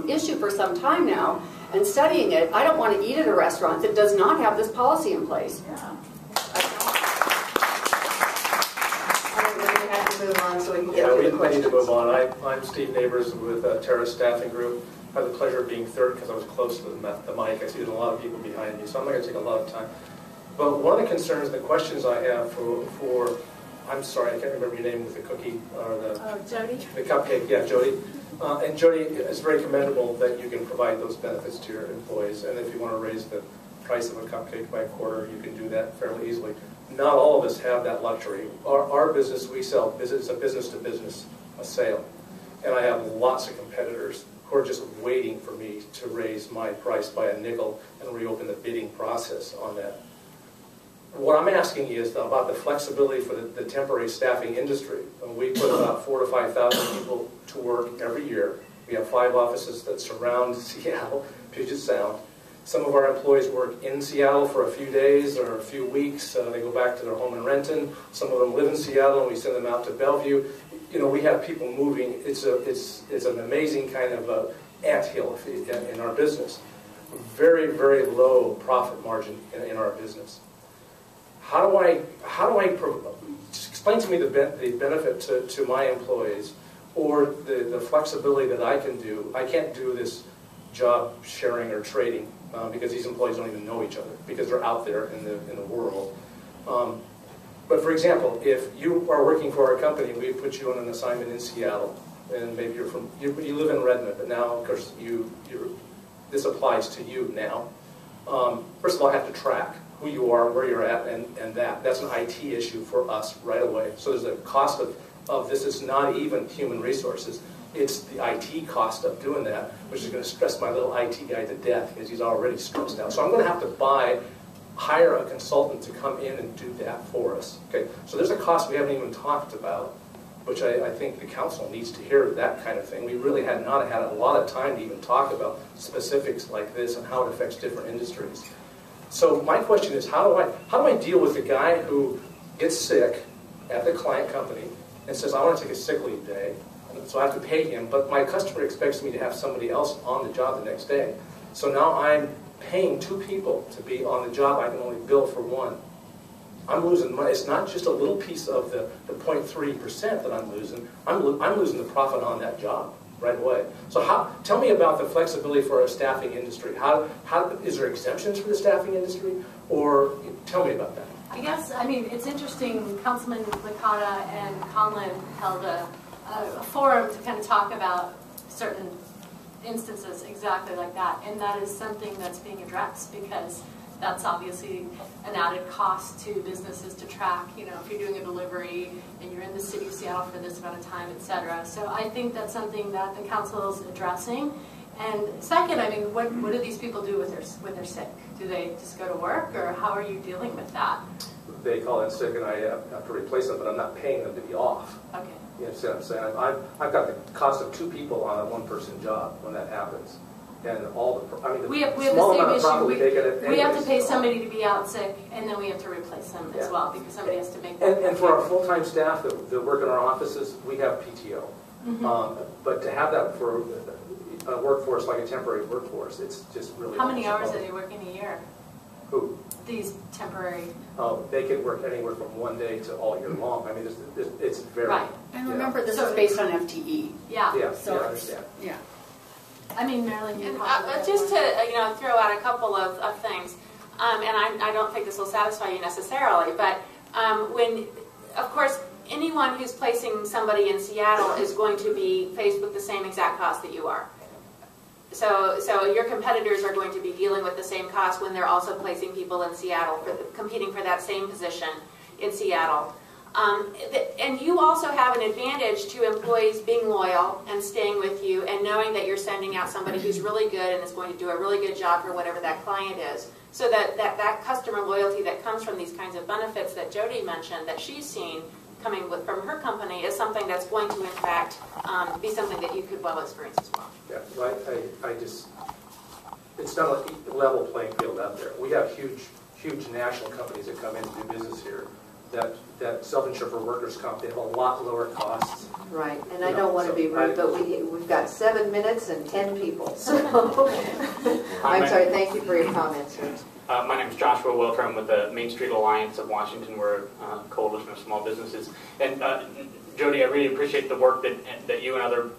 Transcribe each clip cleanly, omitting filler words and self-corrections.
issue for some time now, and studying it. I don't want to eat at a restaurant that does not have this policy in place. Yeah. We have to move on so we can get to the questions. We need to move on. I'm Steve Neighbors with Terrace Staffing Group. I have the pleasure of being third because I was close to the mic. I see there's a lot of people behind me, so I'm not going to take a lot of time. But one of the concerns, the questions I have for I'm sorry, I can't remember your name with the cookie or Jody. The cupcake, yeah, Jody. And Jody, it's very commendable that you can provide those benefits to your employees. And if you want to raise the price of a cupcake by a quarter, you can do that fairly easily. Not all of us have that luxury. Our business, we sell, it's a business-to-business sale. And I have lots of competitors who are just waiting for me to raise my price by a nickel and reopen the bidding process on that. What I'm asking you is about the flexibility for the temporary staffing industry. We put about 4,000 to 5,000 people to work every year. We have 5 offices that surround Seattle, Puget Sound. Some of our employees work in Seattle for a few days or a few weeks. They go back to their home in Renton. Some of them live in Seattle, and we send them out to Bellevue. You know, we have people moving. It's an amazing kind of anthill in our business. Very, very low profit margin in our business. How do I explain to me the benefit to my employees, or the flexibility that I can do? I can't do this job sharing or trading because these employees don't even know each other because they're out there in the world. But for example, if you are working for our company, we put you on an assignment in Seattle, and maybe you live in Redmond, but now of course this applies to you now. First of all, I have to track who you are, where you're at, and that's an IT issue for us right away. So there's a cost of this. It's not even human resources. It's the IT cost of doing that, which is going to stress my little IT guy to death because he's already stressed out. So I'm going to have to hire a consultant to come in and do that for us. Okay, so there's a cost we haven't even talked about, which I think the council needs to hear that kind of thing. We really had not had a lot of time to even talk about specifics like this and how it affects different industries. So my question is, how do I deal with the guy who gets sick at the client company and says, I want to take a sick leave day, so I have to pay him, but my customer expects me to have somebody else on the job the next day. So now I'm paying 2 people to be on the job. I can only bill for 1. I'm losing money. It's not just a little piece of the 0.3% that I'm losing. I'm losing the profit on that job right away. So tell me about the flexibility for a staffing industry. Is there exemptions for the staffing industry? Or tell me about that. I guess, I mean, it's interesting, Councilman Licata and Conlon held a forum to kind of talk about certain instances exactly like that, and that is something that's being addressed because that's obviously an added cost to businesses to track, you know, if you're doing a delivery and you're in the city of Seattle for this amount of time, etc. So I think that's something that the council is addressing. And second, I mean, what do these people do when they're sick? Do they just go to work, or how are you dealing with that? They call in sick and I have to replace them, but I'm not paying them to be off. Okay. You know what I'm saying? I've got the cost of 2 people on a 1-person job when that happens. And all the, I mean, we have small the amount of same profit we take in it. We have to pay somebody to be out sick, and then we have to replace them as well because somebody has to make that. And for our full-time staff that work in our offices, we have PTO. But to have that for a workforce like a temporary workforce, it's just really. How many hours are they working a year? Who? These temporary. They can work anywhere from 1 day to all year long. I mean, it's very. Right. And remember, this is based on FTE. Yeah. Yeah. So I understand. Yeah. I mean, Marilyn, you just to throw out a couple of things, and I don't think this will satisfy you necessarily, but when, of course, anyone who's placing somebody in Seattle is going to be faced with the same exact cost that you are. So your competitors are going to be dealing with the same cost when they're also placing people in Seattle, competing for that same position in Seattle. And you also have an advantage to employees being loyal and staying with you and knowing that you're sending out somebody who's really good and is going to do a really good job for whatever that client is. So that customer loyalty that comes from these kinds of benefits that Jody mentioned that she's seen coming from her company is something that's going to in fact be something that you could well experience as well. Yeah, it's not a level playing field out there. We have huge national companies that come in to do business here. that self-insured for workers' comp, they have a lot lower costs. Right, and I don't want to be rude, but we've got 7 minutes and 10 people, so. I'm sorry, thank you for your comments, sir. My name is Joshua Wilter. I'm with the Main Street Alliance of Washington. We're a coalition of small businesses. And Jody, I really appreciate the work that you and other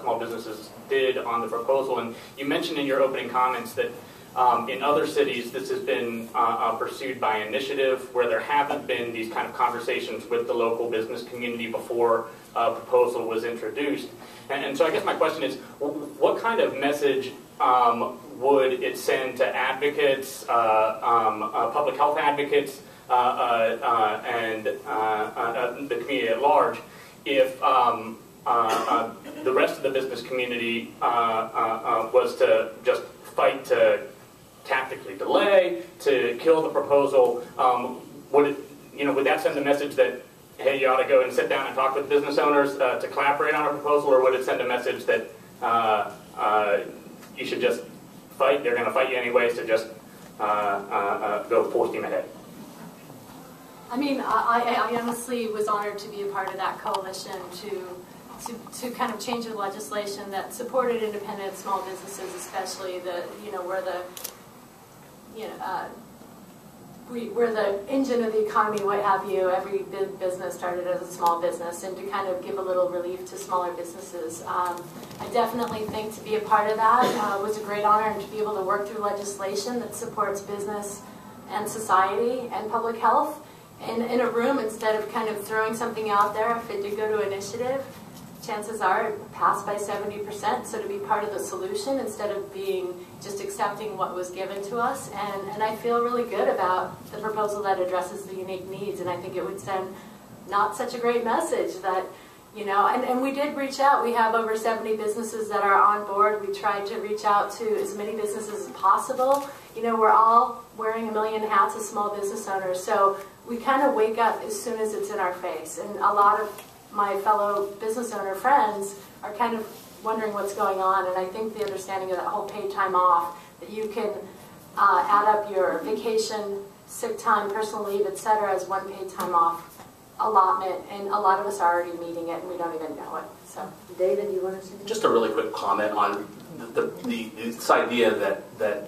small businesses did on the proposal. And you mentioned in your opening comments that in other cities this has been pursued by initiative, where there haven't been these kind of conversations with the local business community before a proposal was introduced. And so I guess my question is, what kind of message would it send to advocates, public health advocates, and the community at large, if the rest of the business community was to just fight to tactically delay, to kill the proposal? Would that send a message that, hey, you ought to go and sit down and talk with business owners to collaborate on a proposal, or would it send a message that you should just fight, they're going to fight you anyways, to just go full steam ahead? I mean, I honestly was honored to be a part of that coalition to kind of change the legislation that supported independent small businesses, especially we're the engine of the economy, what have you. Every big business started as a small business, and to kind of give a little relief to smaller businesses. I definitely think to be a part of that was a great honor, and to be able to work through legislation that supports business and society and public health in a room, instead of kind of throwing something out there. If it did go to initiative, chances are it passed by 70%, so to be part of the solution instead of being just accepting what was given to us. And I feel really good about the proposal that addresses the unique needs, and I think it would send not such a great message that, and we did reach out. We have over 70 businesses that are on board. We tried to reach out to as many businesses as possible. We're all wearing a million hats as small business owners, so we kind of wake up as soon as it's in our face. And a lot of my fellow business owner friends are kind of wondering what's going on, and I think the understanding of that whole paid time off, that you can add up your vacation, sick time, personal leave, etc. as one paid time off allotment, and a lot of us are already meeting it and we don't even know it. So, David, you want to say something? Just a really quick comment on this idea that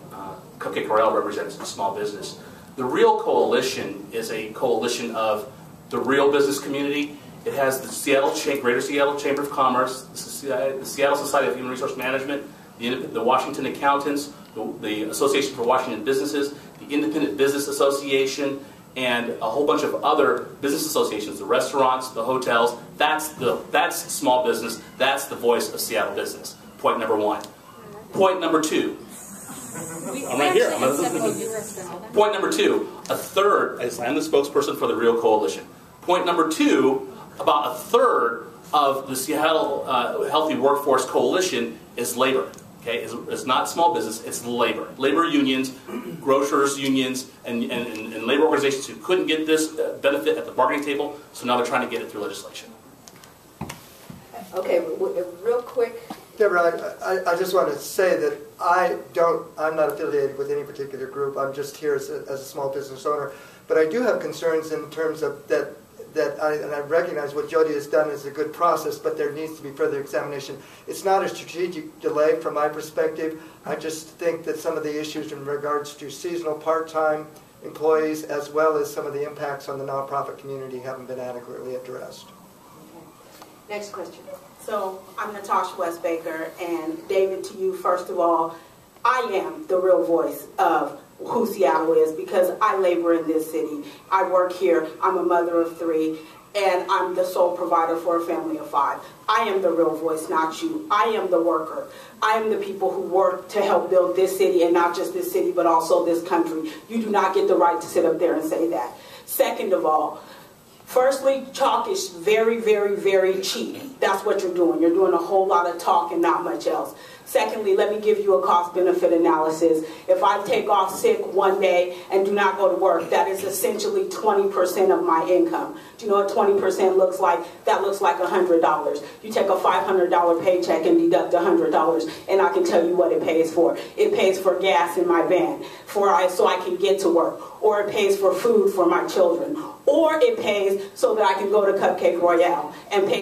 Cupcake Corral represents a small business. The real coalition is a coalition of the real business community. It has the Greater Seattle Chamber of Commerce, the Seattle Society of Human Resource Management, the Washington Accountants, the Association for Washington Businesses, the Independent Business Association, and a whole bunch of other business associations, the restaurants, the hotels. That's small business. That's the voice of Seattle business. Point number one. Point number two. I'm right here. Point number two. I'm the spokesperson for the Real Coalition. Point number two, about a third of the Seattle Healthy Workforce Coalition is labor. Okay, it's not small business, it's labor. Labor unions, grocers unions, and labor organizations who couldn't get this benefit at the bargaining table, so now they're trying to get it through legislation. Okay, real quick. Deborah, I just want to say that I'm not affiliated with any particular group. I'm just here as a small business owner. But I do have concerns in terms of that I recognize what Jody has done is a good process, but there needs to be further examination. It's not a strategic delay from my perspective. I just think that some of the issues in regards to seasonal part-time employees, as well as some of the impacts on the nonprofit community, haven't been adequately addressed. Okay. Next question. So I'm Natasha West Baker, and David, to you, first of all, I am the real voice of who Seattle is, because I labor in this city. I work here. I'm a mother of 3, and I'm the sole provider for a family of 5. I am the real voice, not you. I am the worker. I am the people who work to help build this city, and not just this city, but also this country. You do not get the right to sit up there and say that. Second of all, firstly, talk is very, very, very cheap. That's what you're doing. You're doing a whole lot of talk and not much else. Secondly, let me give you a cost-benefit analysis. If I take off sick one day and do not go to work, that is essentially 20% of my income. Do you know what 20% looks like? That looks like $100. You take a $500 paycheck and deduct $100, and I can tell you what it pays for. It pays for gas in my van so I can get to work, or it pays for food for my children, or it pays so that I can go to Cupcake Royale and pay